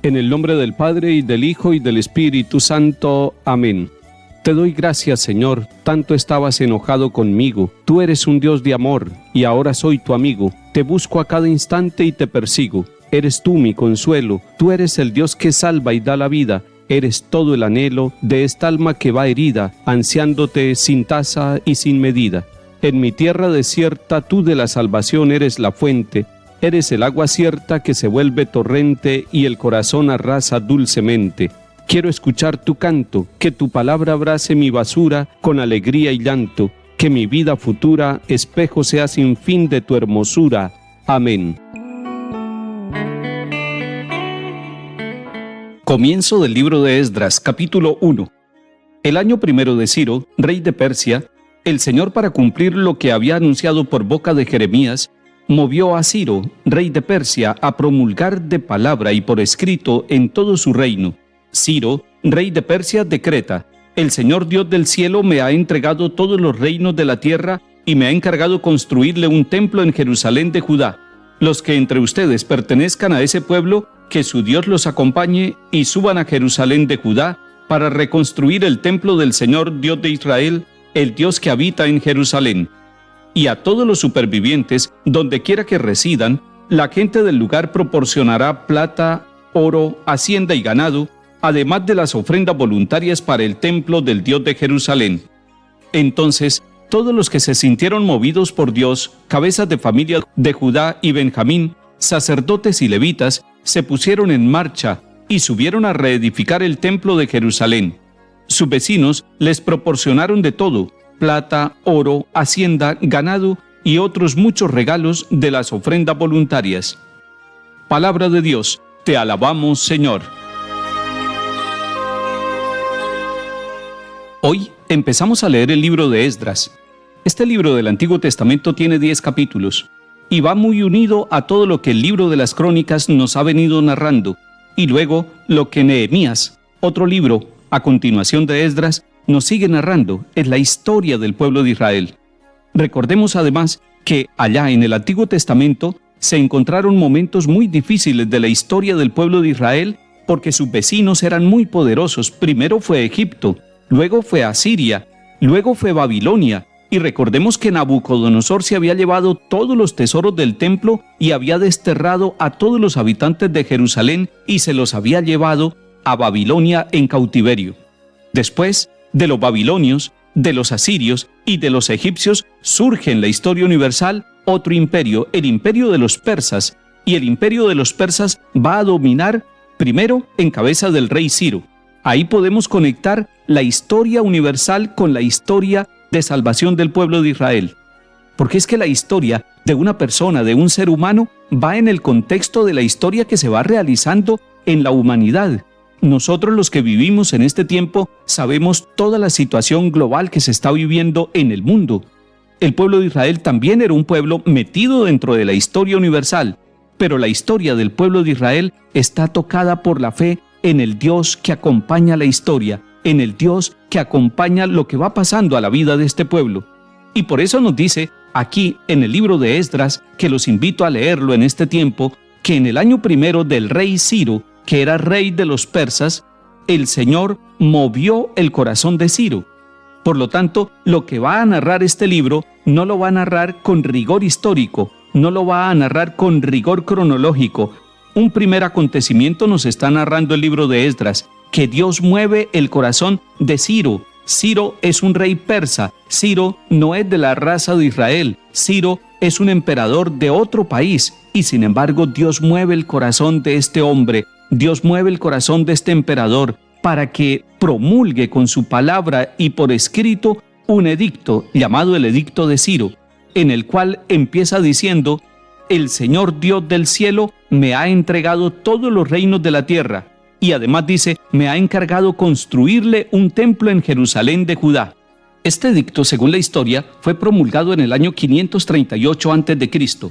En el nombre del Padre, y del Hijo, y del Espíritu Santo. Amén. Te doy gracias, Señor, tanto estabas enojado conmigo. Tú eres un Dios de amor, y ahora soy tu amigo. Te busco a cada instante y te persigo. Eres tú mi consuelo, tú eres el Dios que salva y da la vida. Eres todo el anhelo de esta alma que va herida, ansiándote sin tasa y sin medida. En mi tierra desierta, tú de la salvación eres la fuente. Eres el agua cierta que se vuelve torrente y el corazón arrasa dulcemente. Quiero escuchar tu canto, que tu palabra abrace mi basura con alegría y llanto, que mi vida futura espejo sea sin fin de tu hermosura. Amén. Comienzo del libro de Esdras, capítulo 1. El año primero de Ciro, rey de Persia, el Señor, para cumplir lo que había anunciado por boca de Jeremías, movió a Ciro, rey de Persia, a promulgar de palabra y por escrito en todo su reino. Ciro, rey de Persia, decreta: el Señor Dios del cielo me ha entregado todos los reinos de la tierra y me ha encargado construirle un templo en Jerusalén de Judá. Los que entre ustedes pertenezcan a ese pueblo, que su Dios los acompañe y suban a Jerusalén de Judá para reconstruir el templo del Señor Dios de Israel, el Dios que habita en Jerusalén. Y a todos los supervivientes, donde quiera que residan, la gente del lugar proporcionará plata, oro, hacienda y ganado, además de las ofrendas voluntarias para el templo del Dios de Jerusalén. Entonces, todos los que se sintieron movidos por Dios, cabezas de familia de Judá y Benjamín, sacerdotes y levitas, se pusieron en marcha y subieron a reedificar el templo de Jerusalén. Sus vecinos les proporcionaron de todo: plata, oro, hacienda, ganado y otros muchos regalos de las ofrendas voluntarias. Palabra de Dios, te alabamos, Señor. Hoy empezamos a leer el libro de Esdras. Este libro del Antiguo Testamento tiene 10 capítulos y va muy unido a todo lo que el libro de las Crónicas nos ha venido narrando, y luego lo que Nehemías, otro libro a continuación de Esdras, nos sigue narrando. Es la historia del pueblo de Israel. Recordemos además que allá en el Antiguo Testamento se encontraron momentos muy difíciles de la historia del pueblo de Israel, porque sus vecinos eran muy poderosos. Primero fue Egipto, luego fue Asiria, luego fue Babilonia, y recordemos que Nabucodonosor se había llevado todos los tesoros del templo y había desterrado a todos los habitantes de Jerusalén y se los había llevado a Babilonia en cautiverio. Después de los babilonios, de los asirios y de los egipcios surge en la historia universal otro imperio, el imperio de los persas, y el imperio de los persas va a dominar primero en cabeza del rey Ciro. Ahí podemos conectar la historia universal con la historia de salvación del pueblo de Israel. Porque es que la historia de una persona, de un ser humano, va en el contexto de la historia que se va realizando en la humanidad. Nosotros, los que vivimos en este tiempo, sabemos toda la situación global que se está viviendo en el mundo. El pueblo de Israel también era un pueblo metido dentro de la historia universal, pero la historia del pueblo de Israel está tocada por la fe en el Dios que acompaña la historia, en el Dios que acompaña lo que va pasando a la vida de este pueblo. Y por eso nos dice aquí en el libro de Esdras, que los invito a leerlo en este tiempo, que en el año primero del rey Ciro, que era rey de los persas, el Señor movió el corazón de Ciro. Por lo tanto, lo que va a narrar este libro no lo va a narrar con rigor histórico, no lo va a narrar con rigor cronológico. Un primer acontecimiento nos está narrando el libro de Esdras, que Dios mueve el corazón de Ciro. Ciro es un rey persa. Ciro no es de la raza de Israel. Ciro es un emperador de otro país. Y sin embargo, Dios mueve el corazón de este hombre. Dios mueve el corazón de este emperador para que promulgue con su palabra y por escrito un edicto llamado el Edicto de Ciro, en el cual empieza diciendo: el Señor Dios del cielo me ha entregado todos los reinos de la tierra. Y además dice: me ha encargado construirle un templo en Jerusalén de Judá. Este edicto, según la historia, fue promulgado en el año 538 a.C.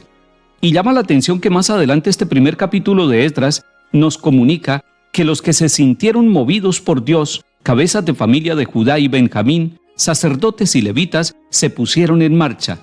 Y llama la atención que más adelante este primer capítulo de Esdras nos comunica que los que se sintieron movidos por Dios, cabezas de familia de Judá y Benjamín, sacerdotes y levitas, se pusieron en marcha.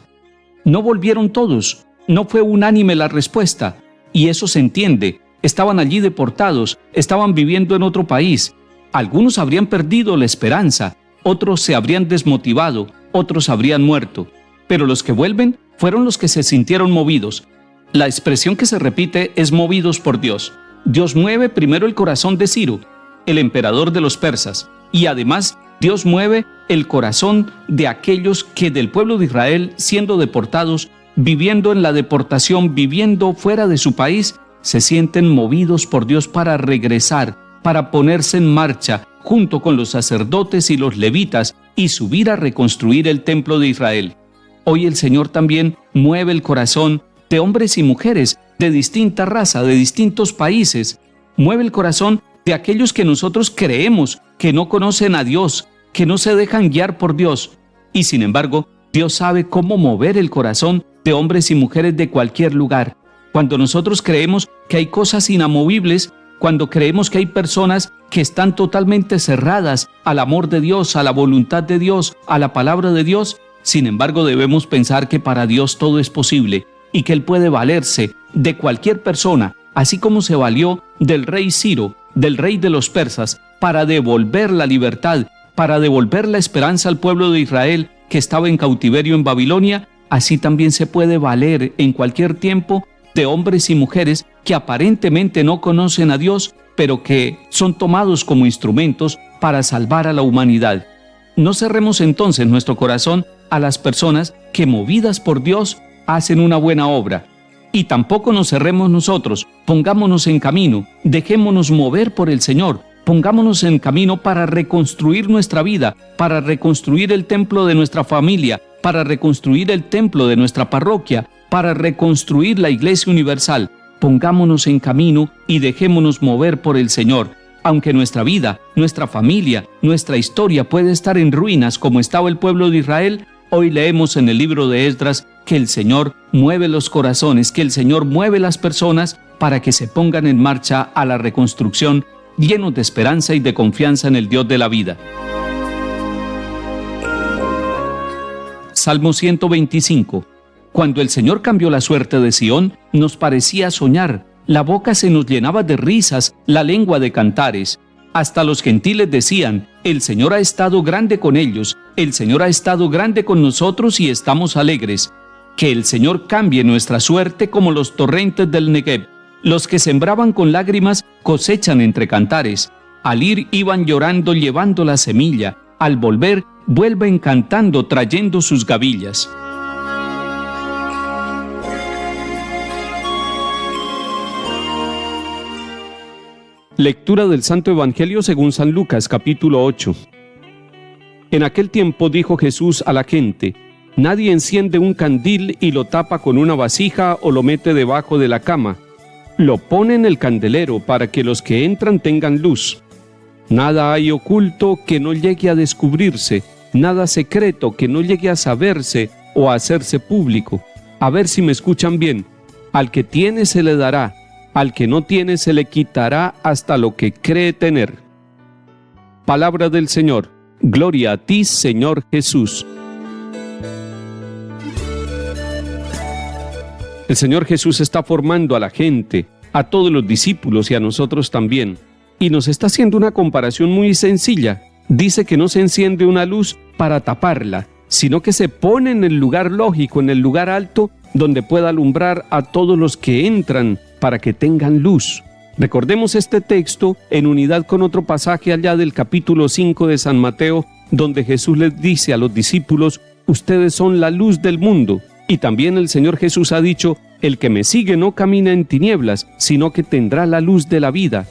No volvieron todos, no fue unánime la respuesta, y eso se entiende, estaban allí deportados, estaban viviendo en otro país. Algunos habrían perdido la esperanza, otros se habrían desmotivado, otros habrían muerto. Pero los que vuelven fueron los que se sintieron movidos. La expresión que se repite es movidos por Dios. Dios mueve primero el corazón de Ciro, el emperador de los persas, y además Dios mueve el corazón de aquellos que del pueblo de Israel, siendo deportados, viviendo en la deportación, viviendo fuera de su país, se sienten movidos por Dios para regresar, para ponerse en marcha junto con los sacerdotes y los levitas y subir a reconstruir el templo de Israel. Hoy el Señor también mueve el corazón de hombres y mujeres de distinta raza, de distintos países. Mueve el corazón de aquellos que nosotros creemos que no conocen a Dios, que no se dejan guiar por Dios. Y sin embargo, Dios sabe cómo mover el corazón de hombres y mujeres de cualquier lugar. Cuando nosotros creemos que hay cosas inamovibles, cuando creemos que hay personas que están totalmente cerradas al amor de Dios, a la voluntad de Dios, a la palabra de Dios, sin embargo debemos pensar que para Dios todo es posible y que Él puede valerse de cualquier persona, así como se valió del rey Ciro, del rey de los persas, para devolver la libertad, para devolver la esperanza al pueblo de Israel que estaba en cautiverio en Babilonia. Así también se puede valer en cualquier tiempo de hombres y mujeres que aparentemente no conocen a Dios, pero que son tomados como instrumentos para salvar a la humanidad. No cerremos entonces nuestro corazón a las personas que, movidas por Dios, hacen una buena obra. Y tampoco nos cerremos nosotros. Pongámonos en camino, dejémonos mover por el Señor, pongámonos en camino para reconstruir nuestra vida, para reconstruir el templo de nuestra familia, para reconstruir el templo de nuestra parroquia, para reconstruir la Iglesia Universal. Pongámonos en camino y dejémonos mover por el Señor. Aunque nuestra vida, nuestra familia, nuestra historia puede estar en ruinas como estaba el pueblo de Israel, hoy leemos en el libro de Esdras que el Señor mueve los corazones, que el Señor mueve las personas para que se pongan en marcha a la reconstrucción, llenos de esperanza y de confianza en el Dios de la vida. Salmo 125. Cuando el Señor cambió la suerte de Sión, nos parecía soñar. La boca se nos llenaba de risas, la lengua de cantares. Hasta los gentiles decían: el Señor ha estado grande con ellos, el Señor ha estado grande con nosotros y estamos alegres. Que el Señor cambie nuestra suerte como los torrentes del Negev. Los que sembraban con lágrimas cosechan entre cantares. Al ir iban llorando llevando la semilla, al volver vuelven cantando trayendo sus gavillas. Lectura del Santo Evangelio según San Lucas, capítulo 8. En aquel tiempo dijo Jesús a la gente: nadie enciende un candil y lo tapa con una vasija o lo mete debajo de la cama. Lo pone en el candelero para que los que entran tengan luz. Nada hay oculto que no llegue a descubrirse, nada secreto que no llegue a saberse o a hacerse público. A ver si me escuchan bien. Al que tiene se le dará, al que no tiene se le quitará hasta lo que cree tener. Palabra del Señor. Gloria a ti, Señor Jesús. El Señor Jesús está formando a la gente, a todos los discípulos y a nosotros también. Y nos está haciendo una comparación muy sencilla. Dice que no se enciende una luz para taparla, sino que se pone en el lugar lógico, en el lugar alto, donde pueda alumbrar a todos los que entran para que tengan luz. Recordemos este texto en unidad con otro pasaje allá del capítulo 5 de San Mateo, donde Jesús les dice a los discípulos: ustedes son la luz del mundo. Y también el Señor Jesús ha dicho: el que me sigue no camina en tinieblas, sino que tendrá la luz de la vida.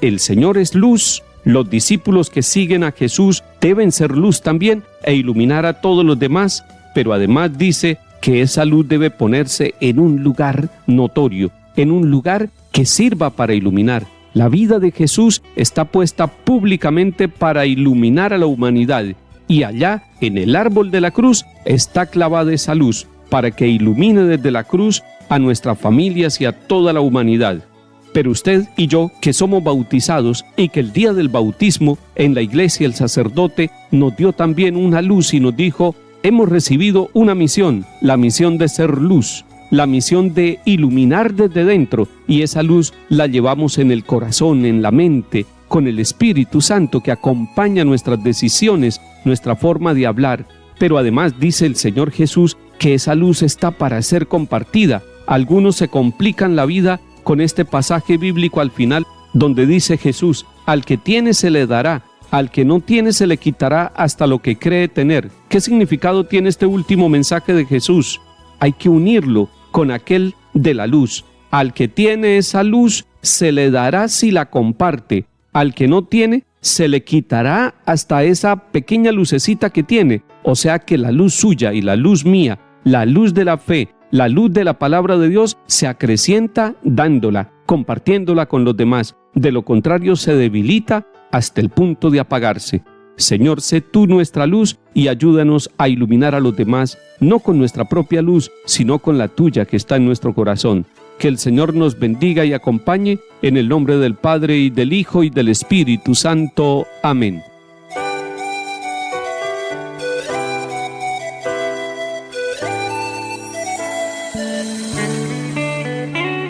El Señor es luz. Los discípulos que siguen a Jesús deben ser luz también e iluminar a todos los demás, pero además dice que esa luz debe ponerse en un lugar notorio, en un lugar que sirva para iluminar. La vida de Jesús está puesta públicamente para iluminar a la humanidad, y allá, en el árbol de la cruz, está clavada esa luz, para que ilumine desde la cruz a nuestras familias y a toda la humanidad. Pero usted y yo, que somos bautizados y que el día del bautismo en la iglesia el sacerdote nos dio también una luz y nos dijo: hemos recibido una misión, la misión de ser luz. la misión de iluminar desde dentro, y esa luz la llevamos en el corazón, en la mente, con el Espíritu Santo que acompaña nuestras decisiones, nuestra forma de hablar. Pero además dice el Señor Jesús que esa luz está para ser compartida. Algunos se complican la vida con este pasaje bíblico al final, donde dice Jesús: al que tiene se le dará, al que no tiene se le quitará hasta lo que cree tener. ¿Qué significado tiene este último mensaje de Jesús? Hay que unirlo con aquel de la luz. Al que tiene esa luz se le dará si la comparte. Al que no tiene se le quitará hasta esa pequeña lucecita que tiene. O sea que la luz suya y la luz mía, la luz de la fe, la luz de la palabra de Dios se acrecienta dándola, compartiéndola con los demás. De lo contrario se debilita hasta el punto de apagarse. Señor, sé tú nuestra luz y ayúdanos a iluminar a los demás, no con nuestra propia luz, sino con la tuya que está en nuestro corazón. Que el Señor nos bendiga y acompañe, en el nombre del Padre, y del Hijo, y del Espíritu Santo. Amén.